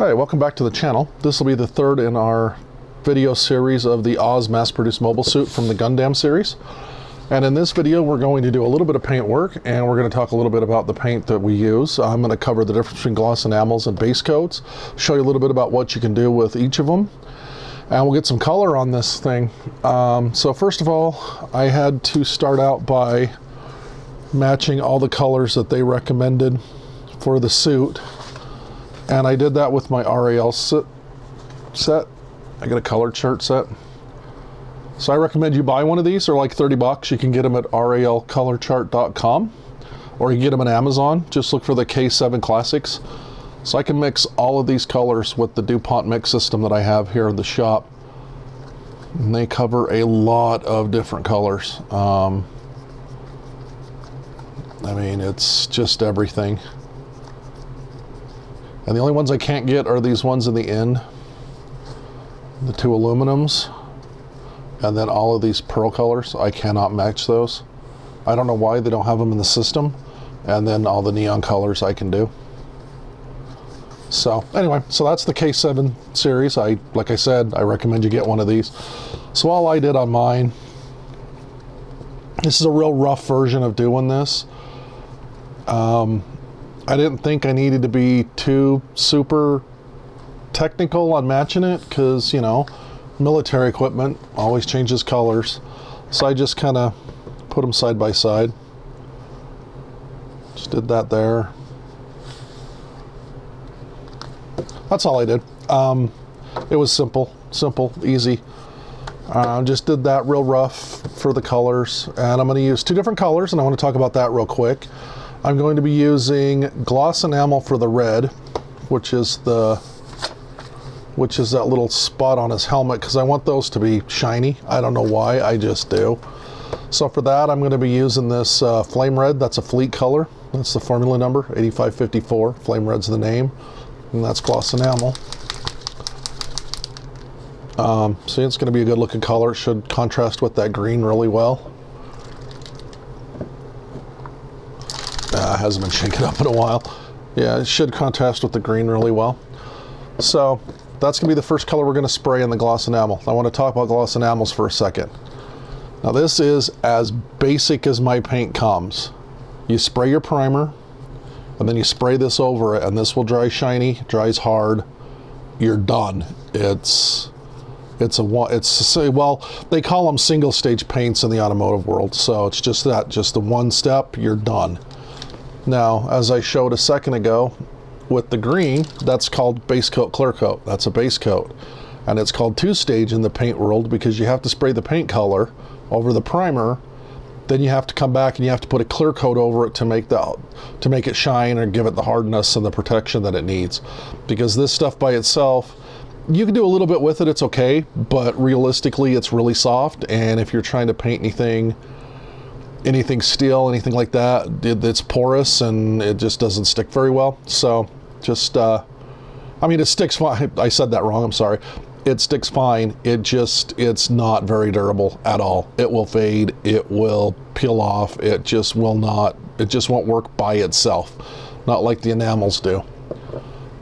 Hi, welcome back to the channel. This will be the third in our video series of the Oz mass-produced mobile suit from the Gundam series. And in this video, we're going to do a little bit of paint work, and we're going to talk a little bit about the paint that we use. I'm going to cover the difference between gloss enamels and base coats, show you a little bit about what you can do with each of them, and we'll get some color on this thing. So first of all, I had to start out by matching all the colors that they recommended for the suit. And I did that with my RAL set. I got a colored shirt set. So I recommend you buy one of these. They're like 30 bucks. You can get them at ralcolorchart.com, or you can get them on Amazon. Just look for the K7 Classics. So I can mix all of these colors with the DuPont mix system that I have here in the shop. And they cover a lot of different colors. I mean, it's just everything. And the only ones I can't get are these ones in the end, the two aluminums, and then all of these pearl colors. I cannot match those. I don't know why they don't have them in the system. And then all the neon colors I can do. So anyway, so that's the K7 series. Like I said, I recommend you get one of these. So all I did on mine, this is a real rough version of doing this. I didn't think I needed to be too super technical on matching it because, you know, military equipment always changes colors. So I just kind of put them side by side. Just did that there. That's all I did. It was simple, easy. Just did that real rough for the colors. And I'm going to use two different colors, and I want to talk about that real quick. I'm going to be using gloss enamel for the red, which is that little spot on his helmet, because I want those to be shiny. I don't know why, I just do. So for that, I'm going to be using this flame red. That's a fleet color. That's the formula number, 8554. Flame red's the name, and that's gloss enamel. See, it's going to be a good looking color. It should contrast with that green really well. Hasn't been shaken up in a while. Yeah, it should contrast with the green really well. So that's going to be the first color we're going to spray in the gloss enamel. I want to talk about gloss enamels for a second. Now this is as basic as my paint comes. You spray your primer, and then you spray this over it, and this will dry shiny, dries hard. You're done. Well, they call them single stage paints in the automotive world. So it's just the one step, you're done. Now, as I showed a second ago with the green, that's called base coat, clear coat. That's a base coat. And it's called two-stage in the paint world because you have to spray the paint color over the primer, then you have to come back and you have to put a clear coat over it to make it shine or give it the hardness and the protection that it needs. Because this stuff by itself, you can do a little bit with it, it's okay, but realistically it's really soft, and if you're trying to paint anything steel, anything like that, it's porous and it just doesn't stick very well. So just, I mean, it sticks fine. I said that wrong, I'm sorry. It sticks fine. It's not very durable at all. It will fade, it will peel off, it just won't work by itself. Not like the enamels do.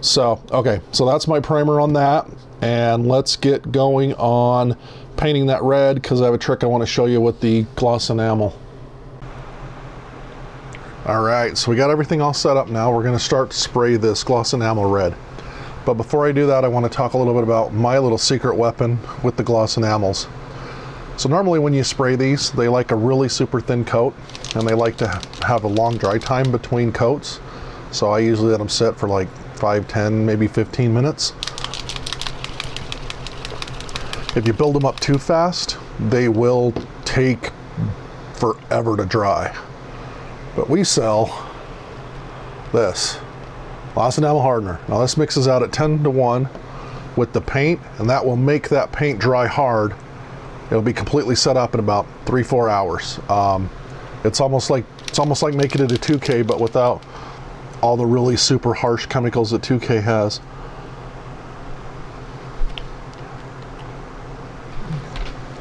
So, okay, so that's my primer on that. And let's get going on painting that red, because I have a trick I want to show you with the gloss enamel. Alright, so we got everything all set up now. We're going to start to spray this gloss enamel red. But before I do that, I want to talk a little bit about my little secret weapon with the gloss enamels. So normally when you spray these, they like a really super thin coat, and they like to have a long dry time between coats. So I usually let them sit for like 5, 10, maybe 15 minutes. If you build them up too fast, they will take forever to dry. But we sell this gloss enamel hardener. Now this mixes out at 10:1 with the paint, and that will make that paint dry hard. It'll be completely set up in about 3-4 hours. It's almost like making it a 2K, but without all the really super harsh chemicals that 2K has.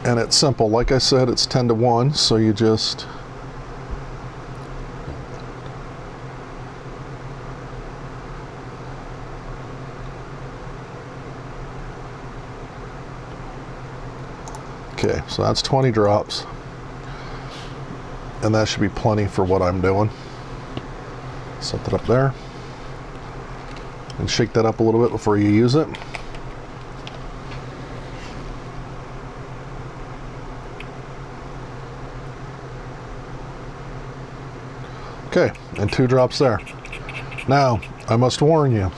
And it's simple. Like I said, it's 10:1, so you just Okay, so that's 20 drops. And that should be plenty for what I'm doing. Set that up there. And shake that up a little bit before you use it. Okay, and 2 drops there. Now, I must warn you,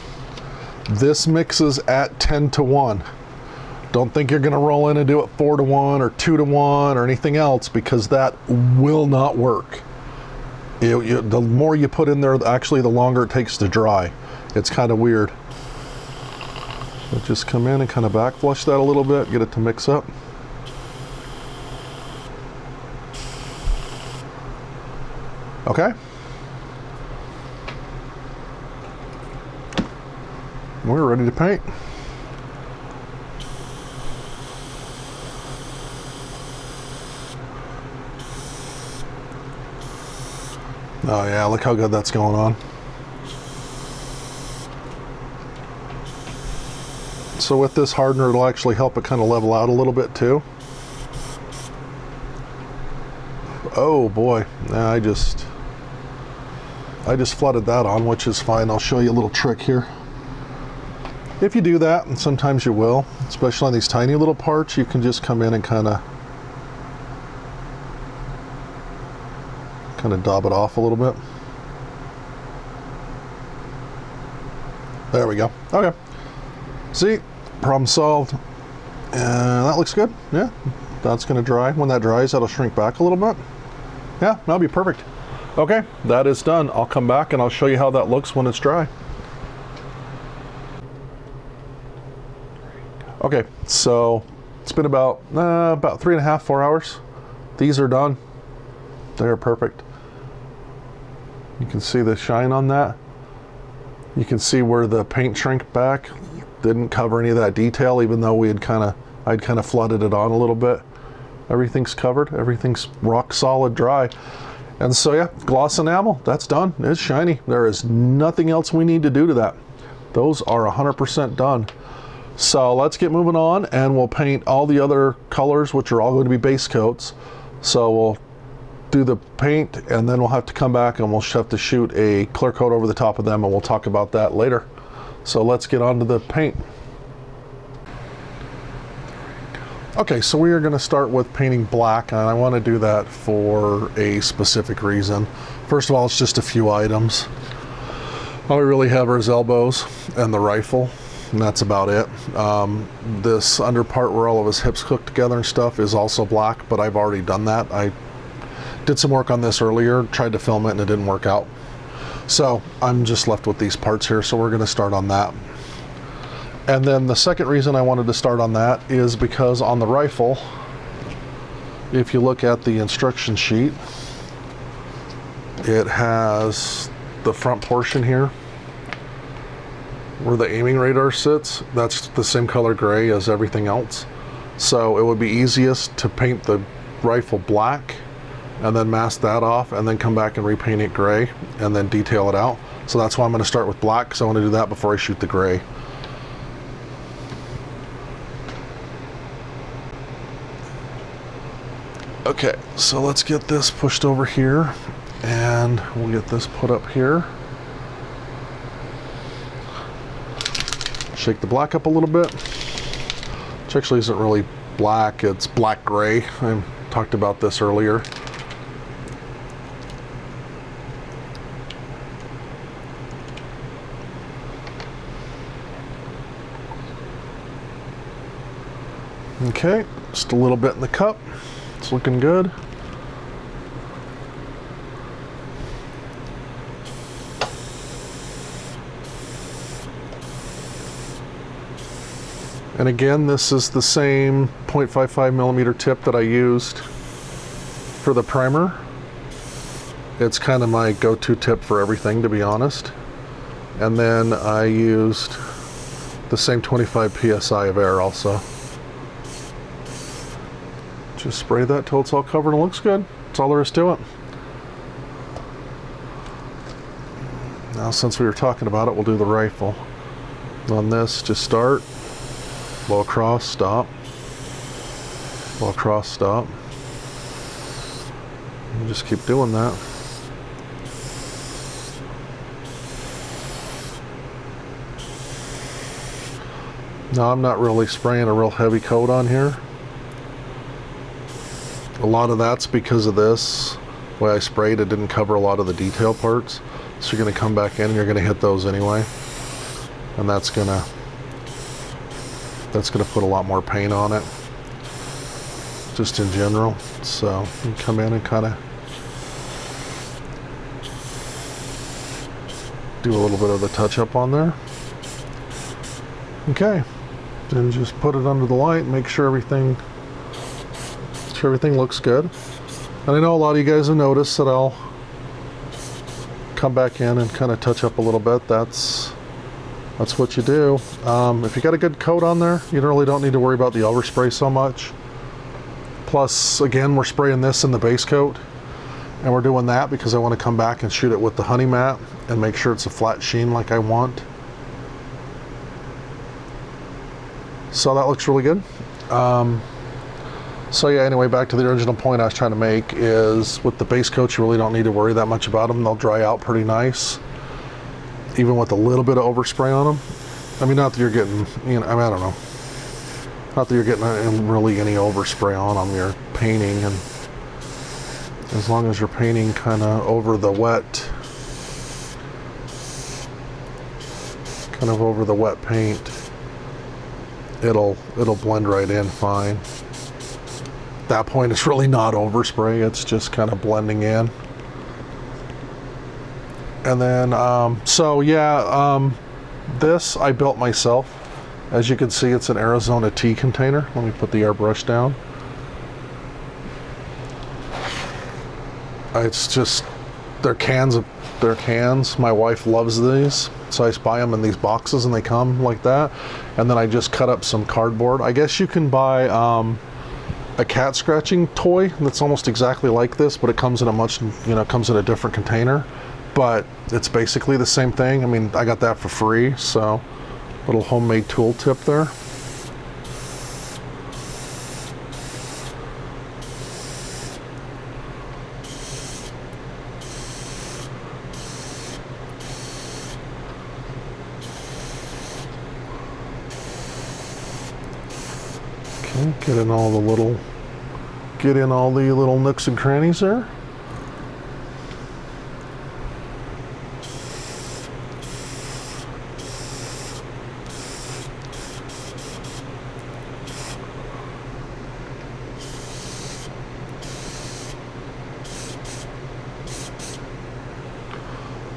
this mixes at 10 to 1. Don't think you're going to roll in and do it 4 to 1 or 2 to 1 or anything else, because that will not work. The more you put in there, actually, the longer it takes to dry. It's kind of weird. So just come in and kind of back flush that a little bit, get it to mix up. Okay. We're ready to paint. Oh yeah, look how good that's going on. So with this hardener, it'll actually help it kind of level out a little bit too. Oh boy, I just flooded that on, which is fine. I'll show you a little trick here. If you do that, and sometimes you will, especially on these tiny little parts, you can just come in and kind of dab it off a little bit. There we go. Okay. See, problem solved. And that looks good. Yeah, that's going to dry. When that dries, that'll shrink back a little bit. Yeah, that'll be perfect. Okay, that is done. I'll come back and I'll show you how that looks when it's dry. Okay, so it's been about 3.5, 4 hours. These are done. They're perfect. You can see the shine on that. You can see where the paint shrank back. Didn't cover any of that detail, even though I'd kind of flooded it on a little bit. Everything's covered. Everything's rock solid dry. And so yeah, gloss enamel, that's done. It's shiny. There is nothing else we need to do to that. Those are 100% done. So let's get moving on, and we'll paint all the other colors, which are all going to be base coats. So we'll do the paint, and then we'll have to come back and we'll have to shoot a clear coat over the top of them, and we'll talk about that later. So let's get on to the paint. Okay, so we are going to start with painting black, and I want to do that for a specific reason. First of all, it's just a few items. All we really have are his elbows and the rifle, and that's about it. This under part where all of his hips hook together and stuff is also black, but I've already done that. I did some work on this earlier, tried to film it, and it didn't work out. So I'm just left with these parts here, so we're going to start on that. And then the second reason I wanted to start on that is because on the rifle, if you look at the instruction sheet, it has the front portion here where the aiming radar sits. That's the same color gray as everything else. So it would be easiest to paint the rifle black and then mask that off and then come back and repaint it gray and then detail it out. So that's why I'm going to start with black, because I want to do that before I shoot the gray. Okay, so let's get this pushed over here, and we'll get this put up here. Shake the black up a little bit, which actually isn't really black, it's black gray. I talked about this earlier. Okay, just a little bit in the cup. It's looking good. And again, this is the same 0.55 millimeter tip that I used for the primer. It's kind of my go-to tip for everything, to be honest. And then I used the same 25 psi of air also. Just spray that till it's all covered and looks good. That's all there is to it. Now, since we were talking about it, we'll do the rifle. On this, just start, blow across, stop. all crossed up. And just keep doing that. Now I'm not really spraying a real heavy coat on here. A lot of that's because of this. The way I sprayed, it didn't cover a lot of the detail parts. So you're going to come back in and you're going to hit those anyway. And that's going to put a lot more paint on it. Just in general. So you come in and kind of do a little bit of the touch up on there. Okay. Then just put it under the light and make sure everything looks good. And I know a lot of you guys have noticed that I'll come back in and kind of touch up a little bit. That's what you do. If you got a good coat on there, you really don't need to worry about the overspray so much. Plus, again, we're spraying this in the base coat, and we're doing that because I want to come back and shoot it with the honey mat and make sure it's a flat sheen like I want. So that looks really good. So yeah, anyway, back to the original point I was trying to make is with the base coats, you really don't need to worry that much about them. They'll dry out pretty nice, even with a little bit of overspray on them. I mean, not that you're getting, you know, I mean, I don't know. Not that you're getting really any overspray on them. You're painting, and as long as you're painting kind of over the wet, paint, it'll blend right in fine. At that point, it's really not overspray. It's just kind of blending in. And then, so yeah, this I built myself. As you can see, it's an Arizona tea container. Let me put the airbrush down. It's just, they're cans. My wife loves these, so I just buy them in these boxes and they come like that. And then I just cut up some cardboard. I guess you can buy a cat scratching toy that's almost exactly like this, but it comes in comes in a different container. But it's basically the same thing. I mean, I got that for free, so little homemade tool tip there. Okay, get in all the little nooks and crannies there.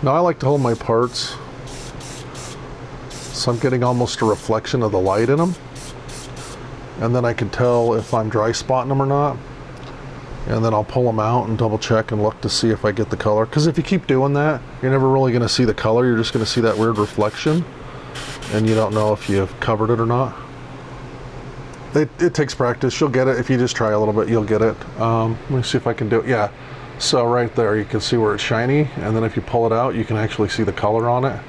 Now I like to hold my parts so I'm getting almost a reflection of the light in them, and then I can tell if I'm dry spotting them or not, and then I'll pull them out and double check and look to see if I get the color, because if you keep doing that, you're never really going to see the color. You're just going to see that weird reflection and you don't know if you've covered it or not. It takes practice. You'll get it. If you just try a little bit, you'll get it. Let me see if I can do it. Yeah. So right there, you can see where it's shiny, and then if you pull it out, you can actually see the color on it.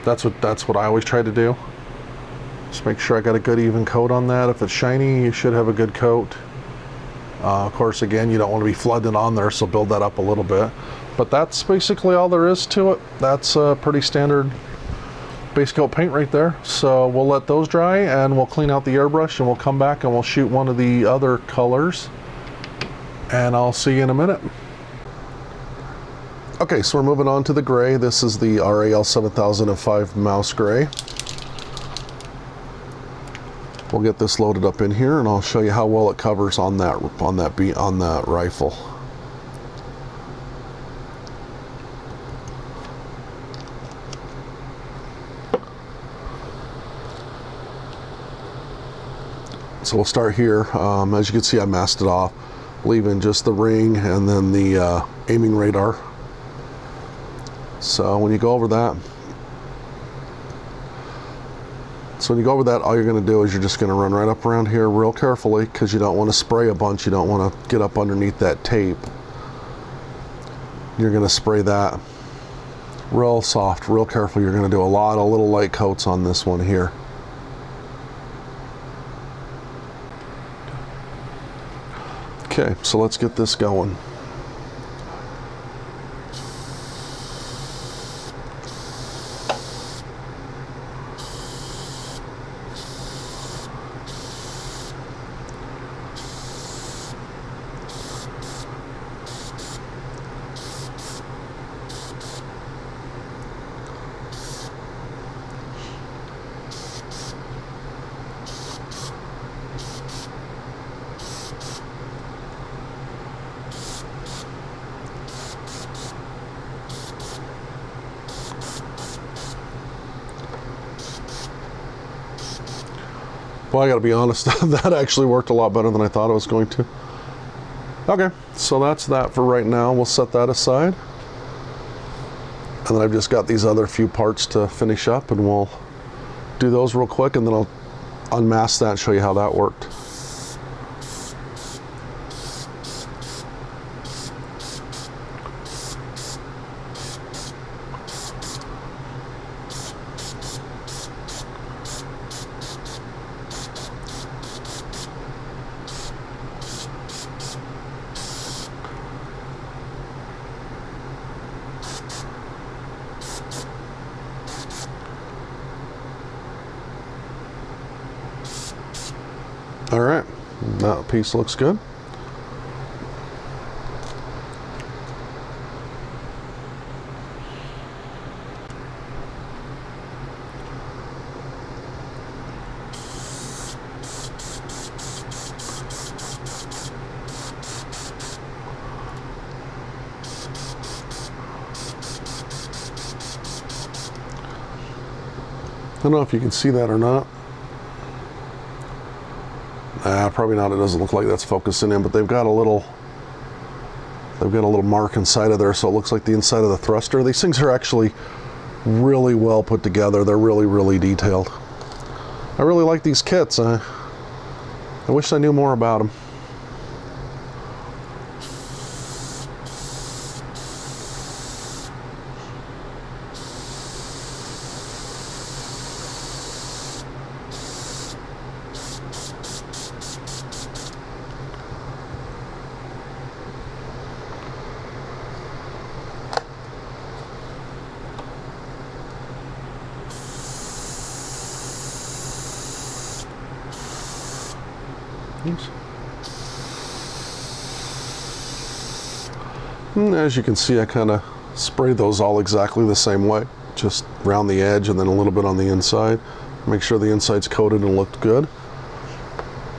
That's what I always try to do. Just make sure I got a good even coat on that. If it's shiny, you should have a good coat. Of course, again, you don't want to be flooding on there, so build that up a little bit. But that's basically all there is to it. That's a pretty standard base coat paint right there. So we'll let those dry, and we'll clean out the airbrush, and we'll come back and we'll shoot one of the other colors. And I'll see you in a minute. Okay, so we're moving on to the gray. This is the RAL 7005 Mouse Gray. We'll get this loaded up in here, and I'll show you how well it covers on that rifle. So we'll start here. As you can see, I masked it off, leaving just the ring and then the aiming radar. So when you go over that, all you're going to do is you're just going to run right up around here real carefully, because you don't want to spray a bunch. You don't want to get up underneath that tape. You're going to spray that real soft, real careful. You're going to do a lot of little light coats on this one here. Okay, so let's get this going. Well, I gotta be honest, that actually worked a lot better than I thought it was going to. Okay, so that's that for right now. We'll set that aside. And then I've just got these other few parts to finish up, and we'll do those real quick, and then I'll unmask that and show you how that worked. All right, that piece looks good. I don't know if you can see that or not. Probably not. It doesn't look like that's focusing in, but they've got a little mark inside of there, so it looks like the inside of the thruster. These things are actually really well put together. They're really, really detailed. I really like these kits. I wish I knew more about them. And as you can see, I kind of sprayed those all exactly the same way, just around the edge and then a little bit on the inside. Make sure the inside's coated and looked good.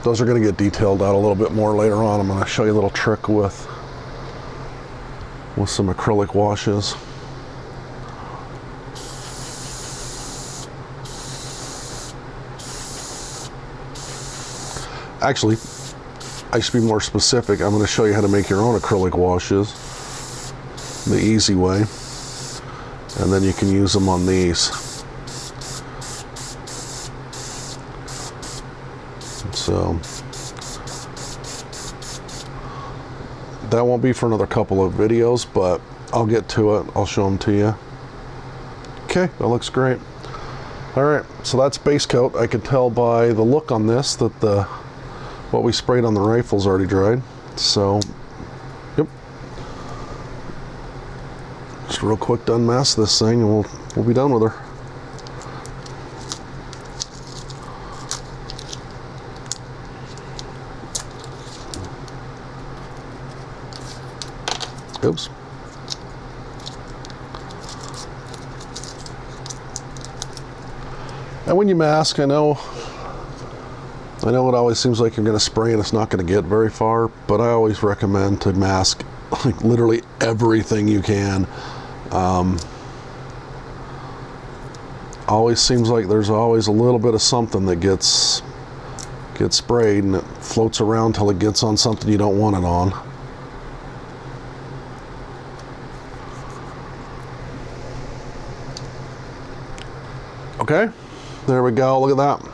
Those are going to get detailed out a little bit more later on. I'm going to show you a little trick with some acrylic washes. Actually, I should be more specific. I'm going to show you how to make your own acrylic washes the easy way, and then you can use them on these. So that won't be for another couple of videos, but I'll get to it. I'll show them to you. Okay, that looks great. All right, so that's base coat. I could tell by the look on this that what we sprayed on the rifle's already dried. So, yep. Just real quick to unmask this thing, and we'll be done with her. Oops. And when you mask, I know it always seems like you're going to spray and it's not going to get very far, but I always recommend to mask like literally everything you can. Always seems like there's always a little bit of something that gets sprayed and it floats around till it gets on something you don't want it on. Okay, there we go. Look at that.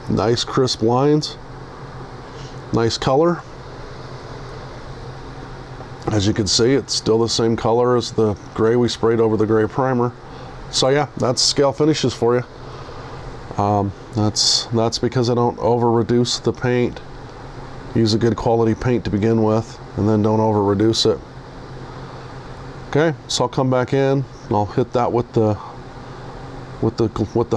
Nice crisp lines, nice color. As you can see, it's still the same color as the gray we sprayed over the gray primer. So yeah, that's scale finishes for you. That's because I don't over reduce the paint. use a good quality paint to begin with, and then don't over reduce it. Okay, so I'll come back in and I'll hit that with the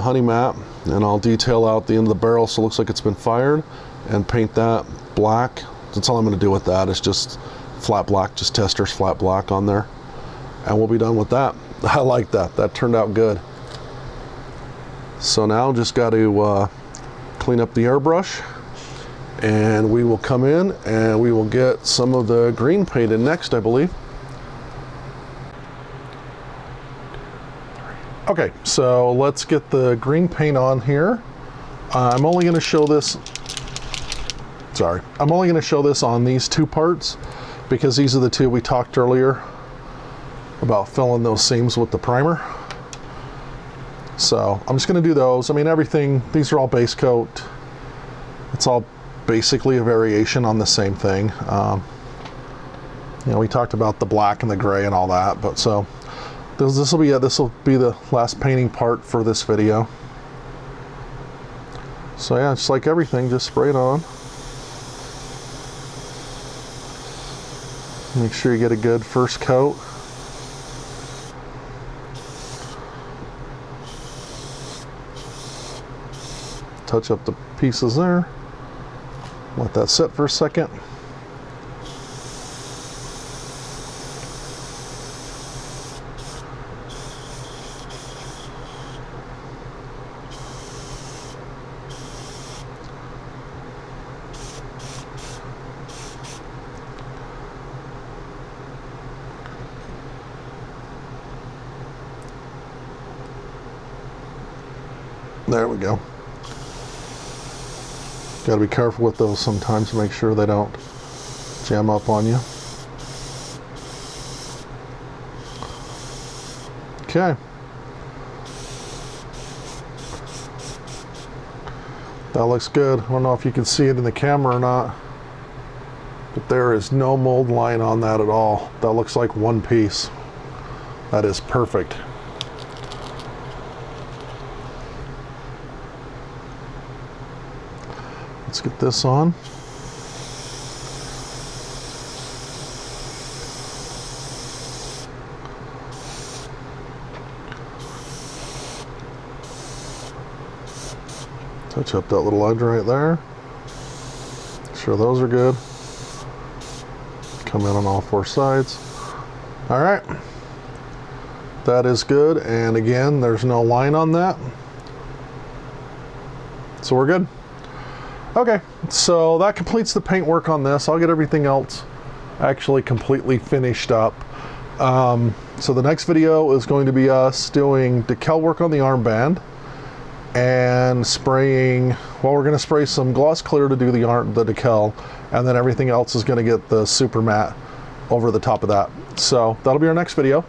honey mat, and I'll detail out the end of the barrel so it looks like it's been fired, and paint that black. That's all I'm going to do with that. It's just flat black, just Testors flat black on there, and we'll be done with that. I like that. That turned out good. So now just got to clean up the airbrush, and we will come in and we will get some of the green painted next, I believe. Okay, so let's get the green paint on here. I'm only going to show this, I'm only going to show this on these two parts because these are the two we talked earlier about filling those seams with the primer. So I'm just going to do those. I mean, everything, these are all base coat. It's all basically a variation on the same thing. You know, we talked about the black and the gray and all that, but so this will be the last painting part for this video. So yeah, just like everything, just spray it on. Make sure you get a good first coat. Touch up the pieces there. Let that sit for a second. There we go. Got to be careful with those sometimes to make sure they don't jam up on you. Okay. That looks good. I don't know if you can see it in the camera or not, but there is no mold line on that at all. That looks like one piece. That is perfect. Let's get this on. Touch up that little edge right there. Make sure those are good. Come in on all four sides. All right. That is good. And again, there's no line on that. So we're good. Okay, so that completes the paint work on this. I'll get everything else actually completely finished up. So the next video is going to be us doing decal work on the armband and spraying, well, we're going to spray some gloss clear to do the decal, and then everything else is going to get the super matte over the top of that. So that'll be our next video.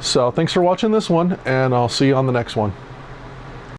So thanks for watching this one, and I'll see you on the next one.